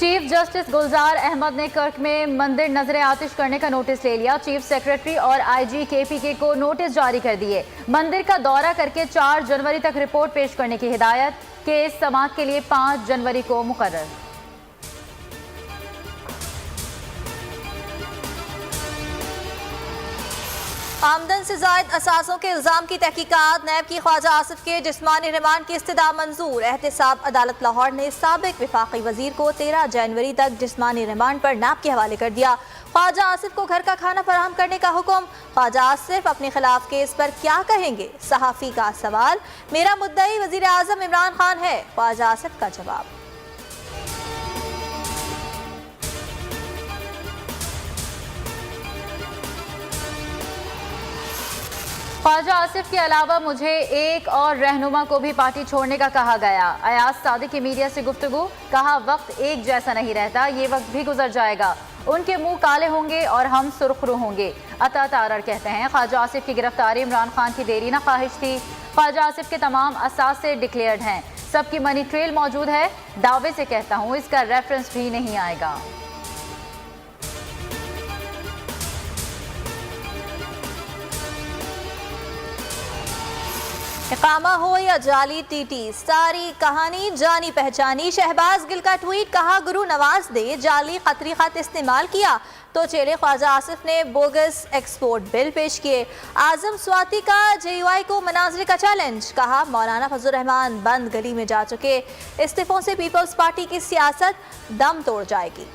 Chief justice गुलजार अहमद ने कर्क में मंदिर नजर आतिश करने का नोटिस ले लिया। चीफ सेक्रेटरी और आईजी केपीके को नोटिस जारी कर दिए। मंदिर का दौरा करके 4 जनवरी तक रिपोर्ट पेश करने की हिदायत। केस समाअत के लिए 5 जनवरी को मुकर्रर। आमदन से जायद असासों के इल्जाम की तहकीकात। नैब की ख्वाजा आसिफ के जिस्मानी रिमांड की इस्तदा मंजूर। एहतसाब अदालत लाहौर ने साबिक विफाकी वजीर को 13 जनवरी तक जिस्मानी रिमांड पर नैब के हवाले कर दिया। ख्वाजा आसिफ को घर का खाना फराहम करने का हुक्म। ख्वाजा आसिफ अपने खिलाफ केस पर क्या कहेंगे? सहाफ़ी का सवाल। मेरा मुद्दई वजीर आज़म इमरान खान है, ख्वाजा आसिफ का जवाब। ख्वाजा आसिफ के अलावा मुझे एक और रहनुमा को भी पार्टी छोड़ने का कहा गया। अयाज सादिक की मीडिया से गुफ्तगू, कहा वक्त एक जैसा नहीं रहता, ये वक्त भी गुजर जाएगा। उनके मुंह काले होंगे और हम सुर्खरू होंगे। अता तारर कहते हैं ख्वाजा आसिफ की गिरफ्तारी इमरान खान की देरी न ख्वाहिश थी। ख्वाजा आसिफ के तमाम असासे डिक्लेयर्ड हैं, सबकी मनी ट्रेल मौजूद है। दावे से कहता हूँ इसका रेफरेंस भी नहीं आएगा। इकामा हो या जाली टीटी, सारी कहानी जानी पहचानी। शहबाज गिल का ट्वीट, कहा गुरु नवाज ने जाली खतरी खत इस्तेमाल किया तो चेले ख्वाजा आसिफ ने बोगस एक्सपोर्ट बिल पेश किए। आजम स्वाति का JUI को मनाजिर का चैलेंज, कहा मौलाना फजल रहमान बंद गली में जा चुके, इस्तीफों से पीपल्स पार्टी की सियासत दम तोड़ जाएगी।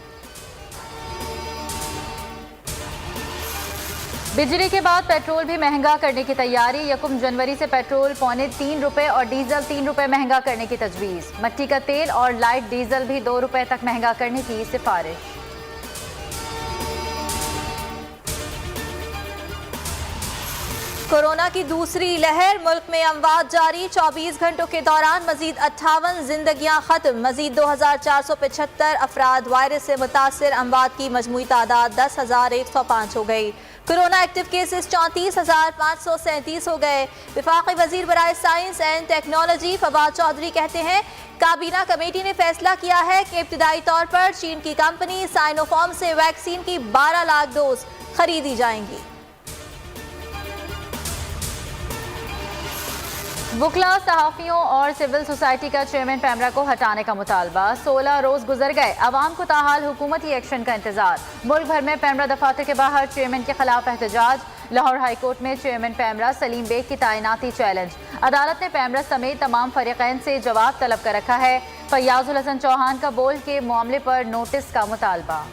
बिजली के बाद पेट्रोल भी महंगा करने की तैयारी। 1 जनवरी से पेट्रोल ₹3.25 रुपए और डीजल ₹3 महंगा करने की तजवीज़। मट्टी का तेल और लाइट डीजल भी ₹2 तक महंगा करने की सिफारिश। कोरोना की दूसरी लहर, मुल्क में अमवात जारी। 24 घंटों के दौरान मजीद 58 जिंदगियां खत्म। मजीद 2475 अफराद वायरस से मुतासर। अमवात की मजमूई तादाद 10,105 हो गई। कोरोना एक्टिव केसेस 34,537 हो गए। विफाकी वजीर बराए science and technology Fawad Chaudhry कहते हैं काबीना कमेटी ने फैसला किया है कि इब्तिदाई तौर पर चीन की कंपनी साइनोफार्म से वैक्सीन की 12 लाख डोज खरीदी जाएंगी। वुकला, सहाफ़ियों और सिविल सोसाइटी का चेयरमैन पैमरा को हटाने का मुतालबा। 16 रोज गुजर गए, अवाम को ताहाल हुकूमती एक्शन का इंतजार। मुल्क भर में पैमरा दफातर के बाहर चेयरमैन के खिलाफ एहतजाज। लाहौर हाई कोर्ट में चेयरमैन पैमरा सलीम बेग की तैनाती चैलेंज। अदालत ने पैमरा समेत तमाम फरीकैन से जवाब तलब कर रखा है। फैयाजुल हसन चौहान का बोल के मामले पर नोटिस का मुतालबा।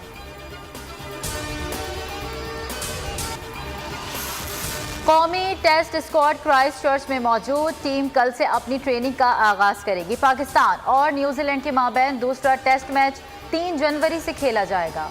कौमी टेस्ट स्क्वाड क्राइस्ट चर्च में मौजूद। टीम कल से अपनी ट्रेनिंग का आगाज करेगी। पाकिस्तान और न्यूजीलैंड के माबैन दूसरा टेस्ट मैच 3 जनवरी से खेला जाएगा।